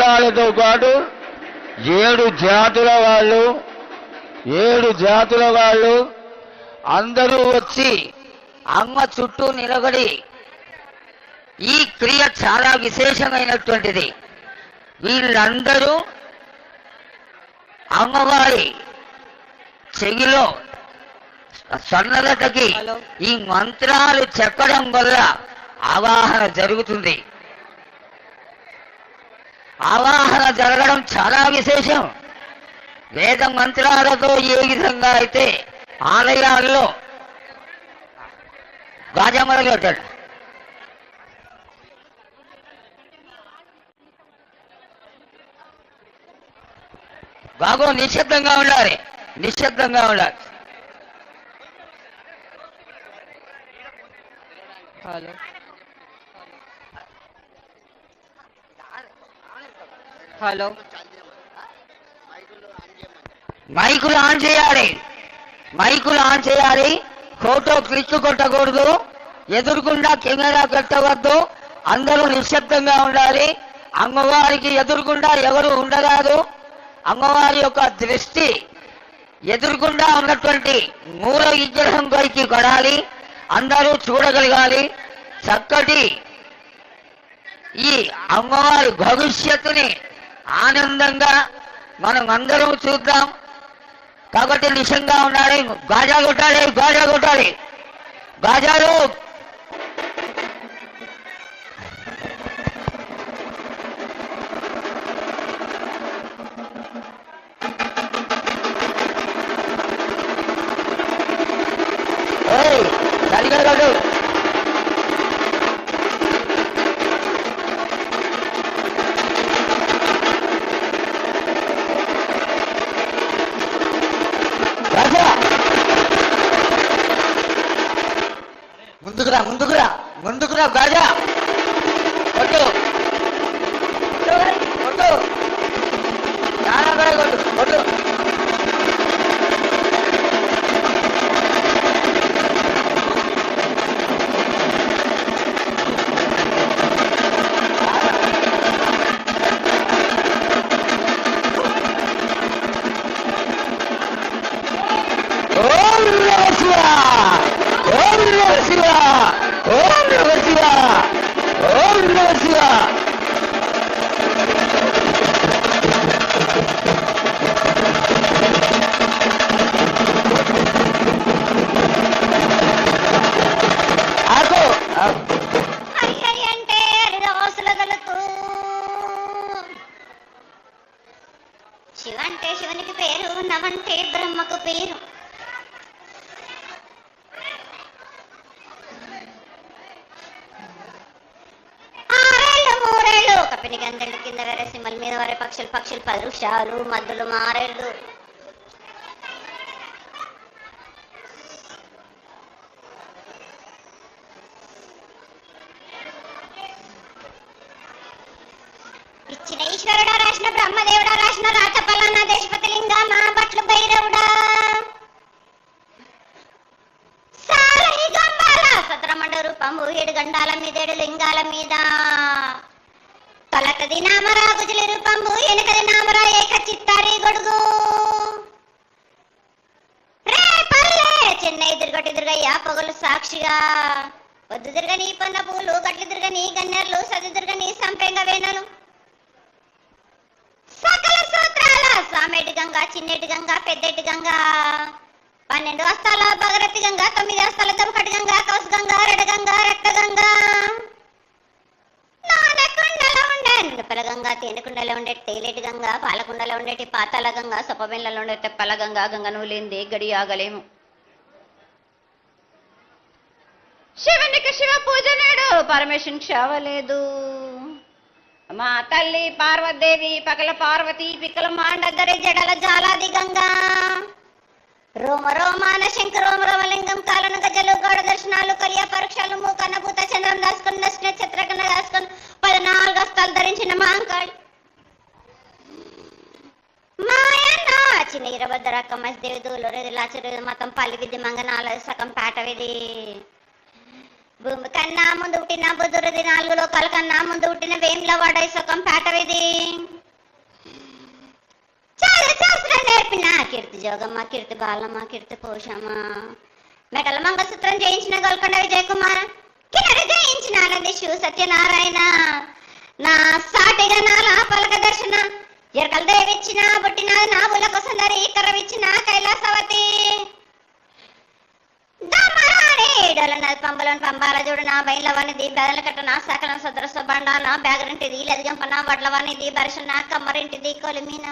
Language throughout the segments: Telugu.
మంత్రాలతో పాటు 7 జాతుల వాళ్ళు అందరూ వచ్చి అమ్మ చుట్టూ నిలబడి ఈ క్రియ చాలా విశేషమైనటువంటిది. వీళ్ళందరూ అమ్మవారి చెవిలో సన్నలతకి ఈ మంత్రాలు చెప్పడం వల్ల ఆవాహన జరుగుతుంది. ఆవాహన జరగడం చాలా విశేషం. వేద మంత్రాలతో ఏ విధంగా అయితే ఆలయాల్లో గాజమరలు పెట్టాడు, బాగో నిశ్శబ్దంగా ఉండాలి. హలో హలో మైకులు ఆన్ చేయాలి. ఫోటో క్లిక్ కొట్టకూడదు. ఎదురుకుండా కెమెరా పెట్టవద్దు. అందరూ నిశ్శబ్దంగా ఉండాలి. అమ్మవారికి ఎదురుకుండా ఎవరు ఉండరాదు. అమ్మవారి యొక్క దృష్టి ఎదురుకుండా ఉన్నటువంటి మూల విగ్రహం పైకి పడాలి. అందరూ చూడగలగాలి. చక్కటి ఈ అమ్మవారి భవిష్యత్తుని ఆనందంగా మనం అందరం చూద్దాం. కాబట్టి నిజంగా ఉండాలి. గాజా కొట్టాలి. గాజాలు సరిగలగడు. ముందుకురా గాజా కొట్టు. చాలా కొట్టు. శివంటే శివునికి పేరు, నవంటే బ్రహ్మకు పేరు. కపిని గంధెళ్ళు కింద వేరే సింహల మీద వరే పక్షులు 10 వృక్షాలు మధ్యలో మారేళ్ళు. ఇచ్చిన ఈశ్వరుడా, రాసిన బ్రహ్మదేవుడా, రాసిన రాచపల్లన్న దేశపతి లింగా, మా బట్లు భైరవుడా, సాలని గంబాల సతరమండ రూపంబు 7 గండాల మీద 7 లింగాల మీద, తలకది నామరా గుజలి రూపంబు, వెనకది నామరా ఏక చిత్తారి గొడుగు, రే పల్లె చెన్నై ఎదురుగయ్యా పొగలు సాక్షిగా, పొద్దు తిరగని పొన్న పూలు, గట్లు తిరగని గన్నెర్లు, సది తిరగని సంపెంగ వేనలు, సకల సూత్రాల సామేటి గంగా, చిన్నేటి గంగా, పెద్దటి గంగా, 12 హస్తాల భగరతి గంగా, 9 హస్తాల దమకటి గంగా, కౌసు గంగా, రెడ గంగా, రక్త గంగా, నానకుండలో ఉండే నిండుపల గంగా, తేనెకుండలో ఉండే తేలేటి గంగా, పాలకుండలో ఉండేటి పాతాల గంగా, సొప్పబెండ్లలో ఉండే తెప్పల గంగా, గంగను లేంది గడి ఆగలేము. శివునికి శివ పూజ నేడు, పరమేశ్వరునికి క్షవలేదు. మా తల్లి పార్వదేవి పకల పార్వతి పిక్కల మాండగరి జడల జాలాది గంగా, రోమ రోమాన శంకర రోమ రోమలింగం, కాలను గజలు గౌడ దర్శనాలు, కలియ పరీక్షలు, మూకన్న భూత చంద్రం దాసుకుని, దర్శన చిత్రకన్న దాసుకుని, 14 హస్తాలు ధరించిన మాంకాళి మాయన్న చిన్న ఇరవద్ద రకం మస్దేవి దూలూరు లాచురు మతం పల్లి విధి మంగనాల సగం పేట విధి, భూమి కన్నా ముందు పుట్టిన బుధురది, 4 లోకాల కన్నా ముందు పుట్టిన వేముల వాడై సగం పేట విధి, కీర్తి జోగమ్మ, కీర్తి బాలమ్మ, కీర్తి పోషమ్మ, మెడల మంగళసూత్రం జయించిన గోల్కొండ విజయ్ కుమార్, కిన్నెర జయించిన నందీషు సత్యనారాయణ, నా సాటిగా నాల పలక దర్శన, ఎరకల దేవిచ్చిన బుట్టిన నావులకు సుందరి, కర్రవిచ్చిన కైలాసవతి, డొలనది పంబలోని పంబాల చూడు నా బయలవనిది, బెదల కట్ట నా సకలం సదరస బండ, నా బ్యాగరింటిది లదిగంప నా వడ్లవనిది, బరిష నా కమ్మరింటిది కొలిమిన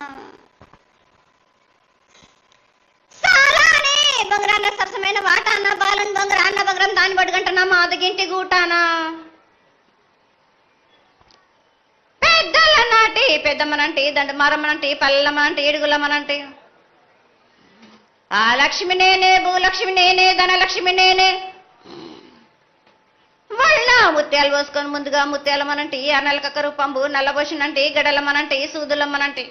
సాలానే బొంగరాన్న సరసమైన వాటాన, బాలన్ బొంగరాన్న బొంగరం దాని బడుగంట నా మాదగింటి గూటానా, పెద్దల నాటి పెద్దమ్మనంటి దండమారమ్మనంటి పల్లమ్మనంటి ఏడుగులమ్మనంటి, ఆ లక్ష్మి నేనే, భూలక్ష్మి నేనే, ధనలక్ష్మి నేనే, వాళ్ళ ముత్యాలు పోసుకొని ముందుగా ముత్యాలమ్మనంటి, ఆ నలకక్క రూపంబు నల్లబోషినంటి, గడలమ్మనంటి, సూదులమ్మనంటి,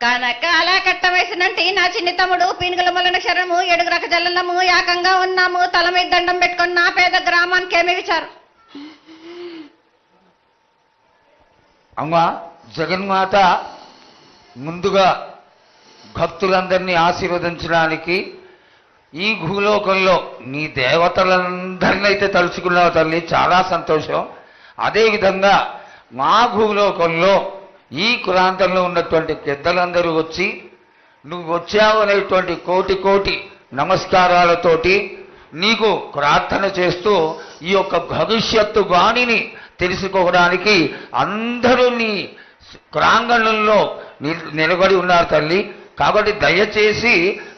కనక అలా కట్ట వేసినంటి నా చిన్ని తమ్ముడు పీనుగుల మొలన క్షరము, ఏడుగురక జల్లము, ఏకంగా ఉన్నాము, తల మీద దండం పెట్టుకొని నా పేద గ్రామానికి ఏమి విచారు. అమ్మా జగన్మాత ముందుగా భక్తులందరినీ ఆశీర్వదించడానికి ఈ భూలోకంలో నీ దేవతలందరినీ అయితే తలుచుకున్నావు తల్లి, చాలా సంతోషం. అదేవిధంగా మా భూలోకంలో ఈ కులాంతంలో ఉన్నటువంటి పెద్దలందరూ వచ్చి నువ్వు వచ్చావు అనేటువంటి కోటి కోటి నమస్కారాలతోటి నీకు ప్రార్థన చేస్తూ ఈ యొక్క భవిష్యత్తు వాణిని తెలుసుకోవడానికి అందరూ నీ ప్రాంగణంలో నిలబడి ఉన్నారు తల్లి. కాబట్టి దయచేసి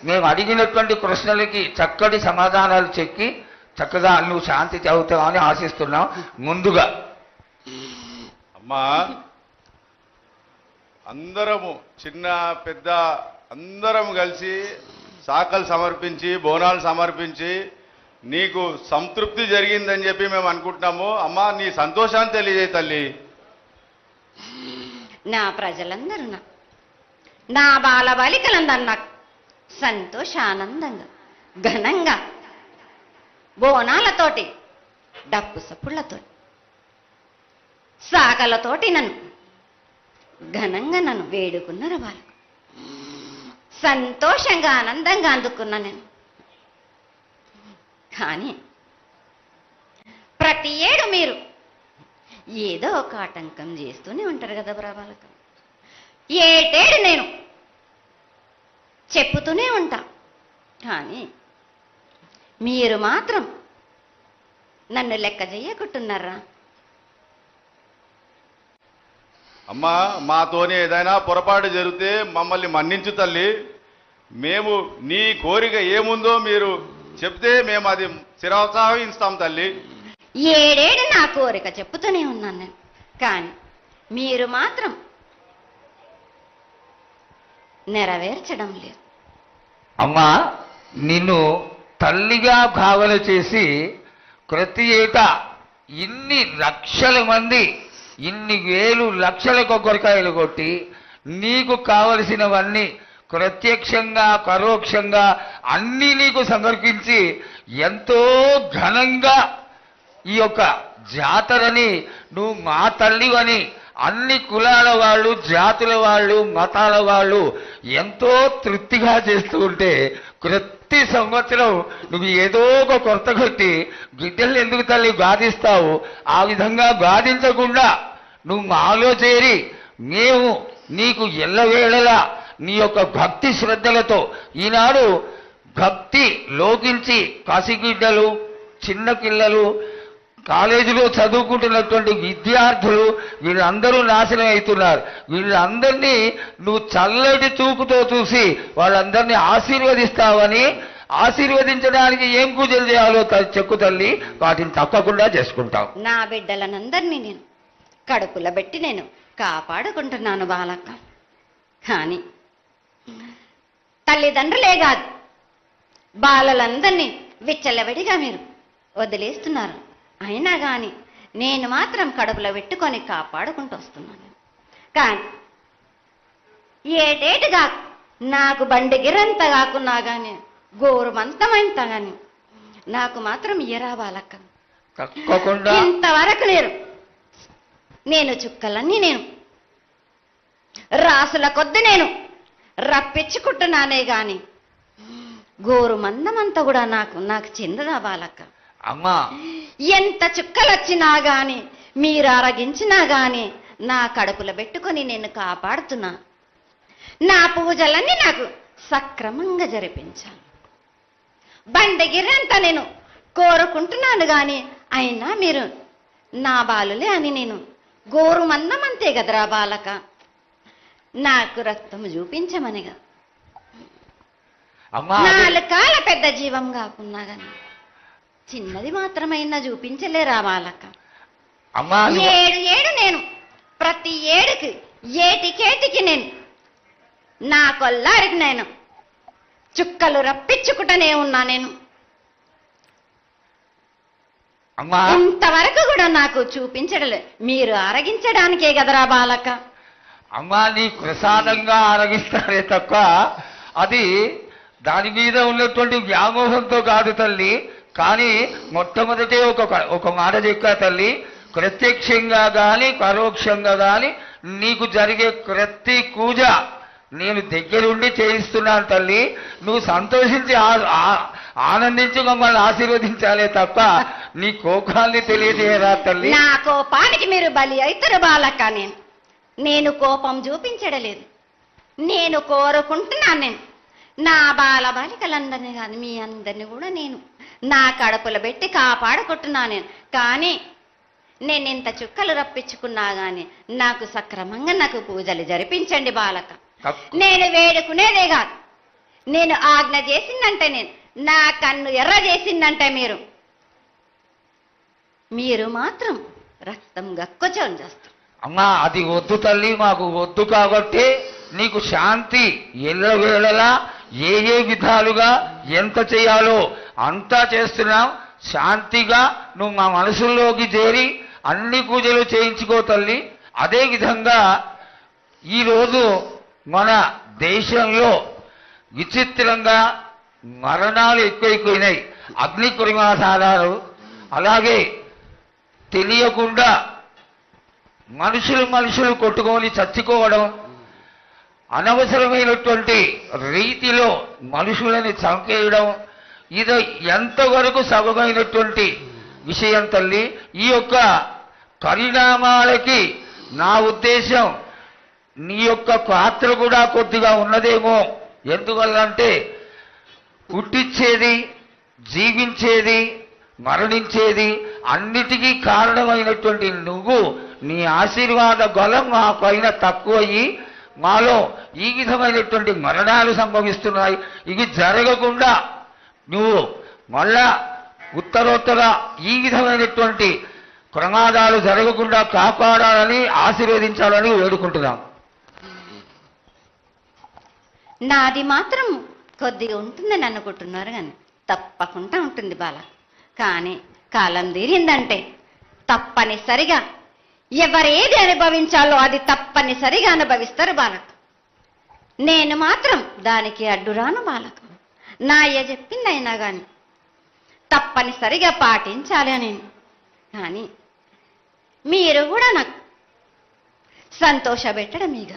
మేము అడిగినటువంటి ప్రశ్నలకి చక్కటి సమాధానాలు చెక్కి చక్కగా నువ్వు శాంతి చదువుతావని ఆశిస్తున్నాం. ముందుగా అమ్మా అందరము చిన్న పెద్ద అందరం కలిసి శాఖలు సమర్పించి బోనాలు సమర్పించి నీకు సంతృప్తి జరిగిందని చెప్పి మేము అనుకుంటున్నాము. అమ్మా నీ సంతోషాన్ని తెలియజేయ తల్లి. నా ప్రజలందరూ నా బాలబాలికలందరూ నాకు సంతోషానందంగా ఘనంగా బోనాలతోటి డప్పు సప్పుళ్లతోటి సాకలతోటి నన్ను ఘనంగా నన్ను వేడుకున్నారు. వాళ్ళు సంతోషంగా ఆనందంగా అందుకున్నా నేను. కానీ ప్రతి ఏడు మీరు ఏదో ఒక ఆటంకం చేస్తూనే ఉంటారు కదా బ్రాబాలకు. ఏటేడు నేను చెప్పుతూనే ఉంటా, కానీ మీరు మాత్రం నన్ను లెక్క చేయకుంటున్నారా? అమ్మా మాతోనే ఏదైనా పొరపాటు జరిగితే మమ్మల్ని మన్నించు తల్లి. మేము నీ కోరిక ఏముందో మీరు చెప్తే మేము అది శిరోత్సాహిస్తాం తల్లి. ఏడేడు నా కోరిక చెప్పుతూనే ఉన్నాను నేను, కానీ మీరు మాత్రం నెరవేర్చడం లేదు. అమ్మా నిన్ను తల్లిగా భావన చేసి ప్రతి ఏటా ఇన్ని లక్షల మంది ఇన్ని వేలు లక్షల కొబ్బరికాయలు కొట్టి నీకు కావలసినవన్నీ ప్రత్యక్షంగా పరోక్షంగా అన్నీ నీకు సమర్పించి ఎంతో ఘనంగా ఈ యొక్క జాతరని నువ్వు మా తల్లివని అన్ని కులాల వాళ్ళు, జాతుల వాళ్ళు, మతాల వాళ్ళు ఎంతో తృప్తిగా చేస్తూ ఉంటే ప్రతి సంవత్సరం నువ్వు ఏదో ఒక కొరత కొట్టి బిడ్డల్ని ఎందుకు తల్లి బాధిస్తావు? ఆ విధంగా బాధించకుండా నువ్వు మాలో చేరి మేము నీకు ఎల్లవేళలా నీ యొక్క భక్తి శ్రద్ధలతో ఈనాడు భక్తి లోకించి పసిగిడ్డలు, చిన్న పిల్లలు, కాలేజీలో చదువుకుంటున్నటువంటి విద్యార్థులు వీళ్ళందరూ నాశనం అవుతున్నారు. వీళ్ళందరినీ నువ్వు చల్లటి చూపుతో చూసి వాళ్ళందరినీ ఆశీర్వదిస్తావని, ఆశీర్వదించడానికి ఏం పూజలు చేయాలో చెక్కు తల్లి, వాటిని తప్పకుండా చేసుకుంటాం. నా బిడ్డలనందరినీ నేను కడుపులో పెట్టి నేను కాపాడుకుంటున్నాను బాలక్క. కానీ తల్లిదండ్రులే కాదు బాలలందరినీ విచ్చలవిడిగా మీరు వదిలేస్తున్నారు. అయినా కానీ నేను మాత్రం కడుపులో పెట్టుకొని కాపాడుకుంటూ వస్తున్నాను. కానీ ఏటేటుగా నాకు బండిగిరంత కాకున్నా కానీ గోరుమంతమంత కానీ నాకు మాత్రం ఇయ్యరా బాలక్క. తప్పకుండా ఇంతవరకు నేను చుక్కలన్నీ నేను రాసుల కొద్ది నేను రప్పించుకుంటున్నానే గాని గోరు మందమంతా కూడా నాకు చెందదా బాలక్క. అమ్మా ఎంత చుక్కలొచ్చినా గాని మీరు అరగించినా గాని నా కడుపులో పెట్టుకొని నేను కాపాడుతున్నా. నా పూజలన్నీ నాకు సక్రమంగా జరిపించాలి. బండగిరంతా నేను కోరుకుంటున్నాను గాని అయినా మీరు నా బాలులే అని నేను గోరు మందమంతే కదరా బాలక. నాకు రక్తం చూపించమనిగా అమ్మా 4 కాల పెద్ద జీవం కాకున్నా గాని చిన్నది మాత్రమైనా చూపించలేరా బాలక. అమ్మా 7 నేను ప్రతి ఏడుకి ఏటికేటికి నేను నా కొల్లారికి నేను చుక్కలు రప్పించుకుంటూనే ఉన్నా. నేను అమ్మా ఇంతవరకు కూడా నాకు చూపించడలే, మీరు ఆరగించడానికే కదరా బాలక. అమ్మా నీ ప్రసాదంగా ఆరగిస్తారే తప్ప అది దాని మీద ఉన్నటువంటి వ్యామోహంతో కాదు తల్లి. కానీ మొట్టమొదటే ఒక మాట చెక్క తల్లి, ప్రత్యక్షంగా గాని పరోక్షంగా గాని నీకు జరిగే ప్రతి పూజ నేను దగ్గరుండి చేయిస్తున్నాను తల్లి. నువ్వు సంతోషించి ఆనందించి మమ్మల్ని ఆశీర్వదించాలే తప్ప నీ కోపాన్ని తెలియజేయరా తల్లి. నా కోపానికి మీరు బలి అవుతారు బాలక. నేను కోపం చూపించడలేదు, నేను కోరుకుంటున్నాను. నేను నా బాలికలందరినీ కానీ మీ అందరినీ కూడా నేను నా కడుపులో పెట్టి కాపాడుకుంటున్నాను. నేను కానీ నేను ఇంత చుక్కలు రప్పించుకున్నా గాని నాకు సక్రమంగా నాకు పూజలు జరిపించండి బాలక. నేను వేడుకునేదే కాదు, నేను ఆజ్ఞ చేసిందంటే నేను నా కన్ను ఎర్ర చేసిందంటే మీరు మాత్రం రక్తం గక్కుచోని చేస్తారు. అమ్మా అది వద్దు తల్లి, మాకు వద్దు. కాబట్టి నీకు శాంతి ఎల్లవేళలా ఏ విధాలుగా ఎంత చేయాలో అంతా చేస్తున్నాం. శాంతిగా నువ్వు మా మనసుల్లోకి చేరి అన్ని పూజలు చేయించుకో తల్లి. అదే విధంగా ఈరోజు మన దేశంలో విచిత్రంగా మరణాలు ఎక్కువైపోయినాయి. అగ్ని ప్రమాదాలు, అలాగే తెలియకుండా మనుషులు కొట్టుకొని చచ్చుకోవడం, అనవసరమైనటువంటి రీతిలో మనుషులని చంపేయడం, ఇది ఎంతవరకు సబమైనటువంటి విషయం తల్లి. ఈ యొక్క పరిణామాలకి నా ఉద్దేశం నీ యొక్క పాత్ర కూడా కొద్దిగా ఉన్నదేమో. ఎందువల్లంటే పుట్టించేది, జీవించేది, మరణించేది అన్నిటికీ కారణమైనటువంటి నువ్వు, నీ ఆశీర్వాద బలం మా పైన తక్కువయ్యి మాలో ఈ విధమైనటువంటి మరణాలు సంభవిస్తున్నాయి. ఇవి జరగకుండా నువ్వు మళ్ళా ఉత్తరోత్తర ఈ విధమైనటువంటి ప్రమాదాలు జరగకుండా కాపాడాలని ఆశీర్వదించాలని వేడుకుంటున్నాం. నాది మాత్రం కొద్దిగా ఉంటుందని అనుకుంటున్నారు కానీ తప్పకుండా ఉంటుంది బాల. కానీ కాలం తీరిందంటే తప్పనిసరిగా ఎవరేది అనుభవించాలో అది తప్పనిసరిగా అనుభవిస్తారు బాలక. నేను మాత్రం దానికి అడ్డురాను బాలక. నా అయ్య చెప్పిందైనా కానీ తప్పనిసరిగా పాటించాలి అని. కానీ మీరు కూడా నాకు సంతోషపెట్టడం ఇక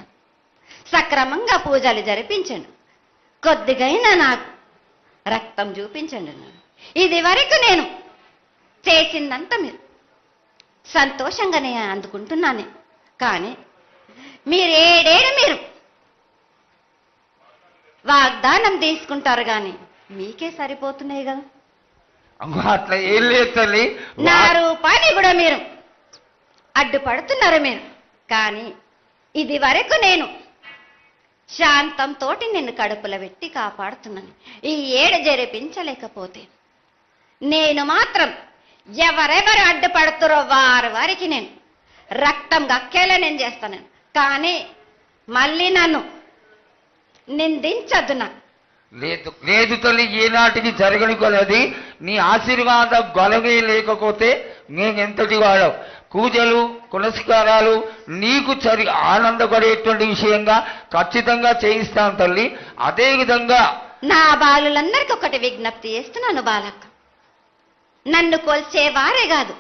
సక్రమంగా పూజలు జరిపించండి, కొద్దిగైనా నాకు రక్తం చూపించండి. ఇది వరకు నేను చేసిందంతా మీరు సంతోషంగానే అందుకుంటున్నానే. కానీ మీరు మీరు వాగ్దానం తీసుకుంటారు కానీ మీకే సరిపోతున్నాయి కదా. అట్లా ఏం లేదు తల్లి. నా రూపాన్ని కూడా మీరు అడ్డుపడుతున్నారు మీరు. కానీ ఇది వరకు నేను శాంతంతో నిన్ను కడుపులో పెట్టి కాపాడుతున్నాను. ఈ ఏడు జరిపించలేకపోతే నేను మాత్రం ఎవరెవరు అడ్డుపడుతారో వారికి నేను రక్తం గక్కేలా నేను చేస్తాను. కానీ మళ్ళీ నన్ను నిందించద్దు. నాకు లేదు తల్లి, ఏనాటికి జరగని కొలది నీ ఆశీర్వాద గొలవే లేకపోతే మేమెంతటి వాడవు. పూజలు పునస్కారాలు నీకు ఆనందపడేటువంటి విషయంగా ఖచ్చితంగా చేయిస్తాను తల్లి. అదేవిధంగా నా బాలులందరికీ ఒకటి విజ్ఞప్తి చేస్తున్నాను బాలక్క. నన్ను కొల్చేవారే కాదు,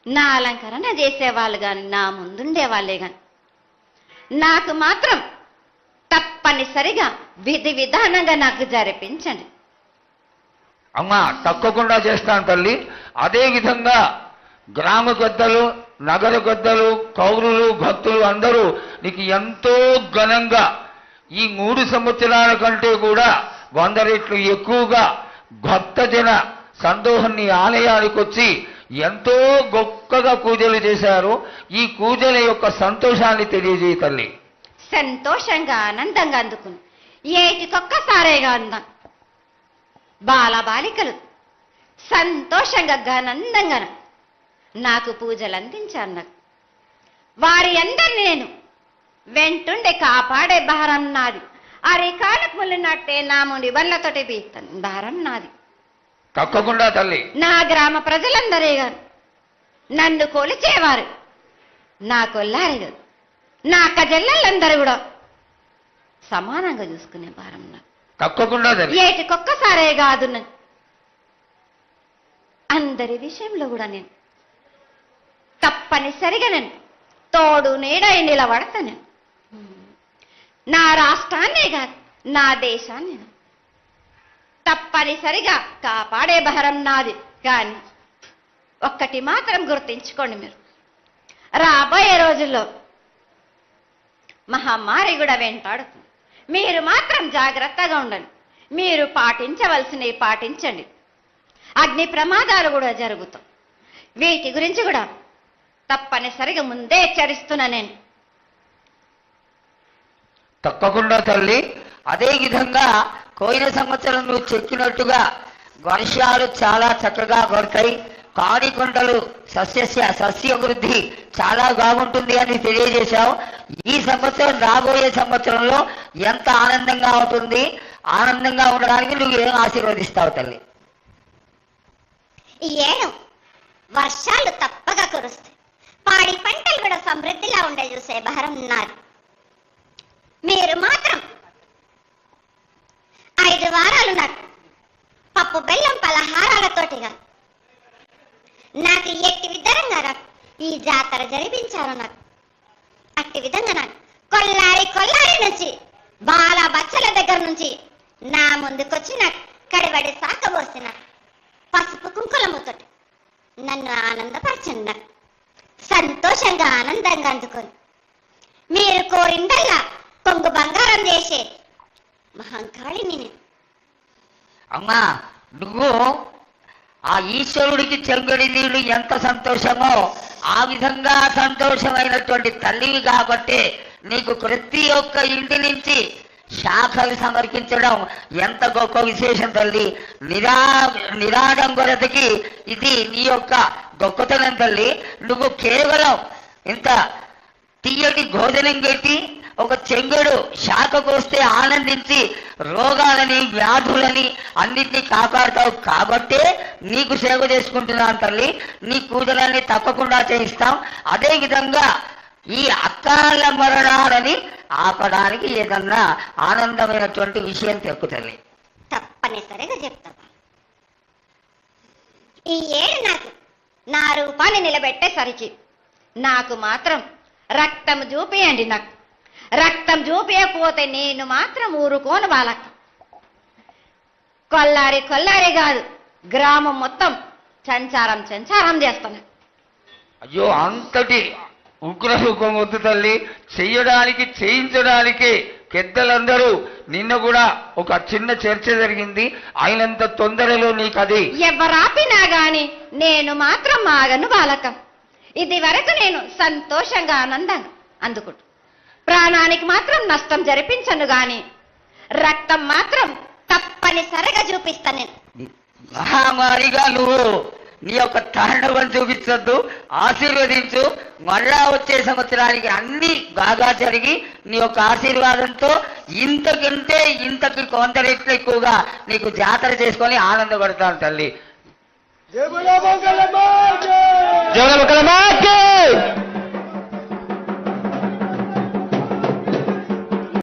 నా అలంకరణ చేసేవాళ్ళు కానీ నా ముందుండే వాళ్ళే కానీ నాకు మాత్రం తప్పనిసరిగా విధి విధానంగా నాకు జరిపించండి. అమ్మా తప్పకుండా చేస్తాను తల్లి. అదే విధంగా గ్రామ పెద్దలు, నగర పెద్దలు, కౌరులు, భక్తులు అందరూ నీకు ఎంతో ఘనంగా ఈ 3 సంవత్సరాల కంటే కూడా 100 రెట్లు ఎక్కువగా భక్తజన సందోహం నీ ఆలయానికి వచ్చి ఎంతో గొప్పగా పూజలు చేశారు. ఈ పూజల యొక్క సంతోషాన్ని తెలియజేయ తల్లి. సంతోషంగా ఆనందంగా అందుకుని ఏటికొక్కసారేగా అందం బాలబాలికలు సంతోషంగా ఆనందంగా నాకు పూజలు అందించాను. నాకు వారి అందరిని నేను వెంటుండే కాపాడే భారం నాది. అరికాలకు ముళ్ళినట్టే నాముని వల్లతోటి పీక్తాను భారం నాది. తప్పకుండా తల్లి. నా గ్రామ ప్రజలందరే గారు నన్ను కొలిచేవారు, నా కొల్లారి గారు, నా కజల్లలందరూ కూడా సమానంగా చూసుకునే భారం నాకు. తప్పకుండా తల్లి. ఏటికొక్కసారే కాదు, అందరి విషయంలో కూడా నేను తప్పనిసరిగా నేను తోడు నీడై నిలబడతాను. నా రాష్ట్రాన్నే కాదు, నా దేశాన్ని తప్పనిసరిగా కాపాడే భారం నాది. కానీ ఒక్కటి మాత్రం గుర్తించుకోండి, మీరు రాబోయే రోజుల్లో మహమ్మారి కూడా వెంటాడుతుంది. మీరు మాత్రం జాగ్రత్తగా ఉండండి. మీరు పాటించవలసినవి పాటించండి. అగ్ని ప్రమాదాలు కూడా జరుగుతాయి. వీటి గురించి కూడా తప్పనిసరిగా ముందే హెచ్చరిస్తున్నా నేను. తప్పకుండా తల్లి. అదే విధంగా పోయిన సంవత్సరం నువ్వు చెప్పినట్టుగా వర్షాలు చాలా చక్కగా పడతాయి. కాడికొండలు సస్యవృద్ధి చాలా బాగుంటుంది అని తెలియజేశావు. ఈ సంవత్సరం రాబోయే సంవత్సరంలో ఎంత ఆనందంగా ఉంటుంది? ఆనందంగా ఉండడానికి నువ్వు ఏం ఆశీర్వదిస్తావు తల్లి? ఈ ఏడు వర్షాలు తప్పగా కురుస్తాయి. పాడి పంటలు కూడా సమృద్ధిలా ఉండే చూసే భారం నాది. మీరు మాత్రం 5 వారాలు నాకు పప్పు బెల్లం పలహారాలతోటిగా నాకు ఎట్టి విధంగా ఈ జాతర జరిపించారు. నాకు అట్టి విధంగా నాకు కొల్లారి నుంచి బాల బచ్చల దగ్గర నుంచి నా ముందుకొచ్చి నాకు కడివడి సాకబోసిన పసుపు కుంకులముతోటి నన్ను ఆనందపరచండి. నాకు సంతోషంగా ఆనందంగా అందుకొని మీరు కోరిందల్లా కొంగు బంగారం చేసే మహంకాళిని నేను. అమ్మా నువ్వు ఆ ఈశ్వరుడికి చెంగడి నీళ్లు ఎంత సంతోషమో ఆ విధంగా సంతోషమైనటువంటి తల్లివి కాబట్టి నీకు ప్రతి ఒక్క ఇంటి నుంచి శాఖలు సమర్పించడం ఎంత గొప్ప విశేషం తల్లి. నిరాడంబరతకి ఇది నీ యొక్క గొప్పతనం తల్లి. నువ్వు కేవలం ఇంత తీయటి భోజనం పెట్టి ఒక చెంగుడు శాఖకు వస్తే ఆనందించి రోగాలని వ్యాధులని అన్నిటినీ కాపాడుతావు కాబట్టే నీకు సేవ చేసుకుంటున్నాను తల్లి. నీ పూజలన్నీ తప్పకుండా చేయిస్తాం. అదేవిధంగా ఈ అకాల మరణాలని ఆపడానికి ఏదన్నా ఆనందమైనటువంటి విషయం చెప్పు తల్లి. తప్పనిసరిగా చెప్తా. ఈ ఏడు నాకు నా రూపాన్ని నిలబెట్టేసరికి నాకు మాత్రం రక్తం చూపియండి. నాకు రక్తం చూపించకపోతే నేను మాత్రం ఊరుకోను. వాళ్ళకి కొల్లారి కాదు, గ్రామం మొత్తం సంచారం చేస్తాను. అయ్యో అంతటి ఉగ్రహుకం వద్దు తల్లి. చేయించడానికి పెద్దలందరూ నిన్న కూడా ఒక చిన్న చర్చ జరిగింది. అయినంత తొందరలో నీకు అది ఎవరాపినా గాని నేను మాత్రం ఆగను బాలకం. ఇది వరకు నేను సంతోషంగా ఆనందంగా అందుకుంటా. ప్రాణానికి మాత్రం నష్టం జరిపించను గాని రక్తం మాత్రం తప్పనిసరిగా చూపిస్తాను నేను. మహామారిగా నువ్వు నీ యొక్క తాండవం చూపించొద్దు, ఆశీర్వదించు. మళ్ళా వచ్చే సంవత్సరానికి అన్ని బాగా జరిగి నీ యొక్క ఆశీర్వాదంతో ఇంతకి కొంత రెట్లు ఎక్కువగా నీకు జాతర చేసుకొని ఆనందపడతాను తల్లి. జై బోలో మంగళమాతే.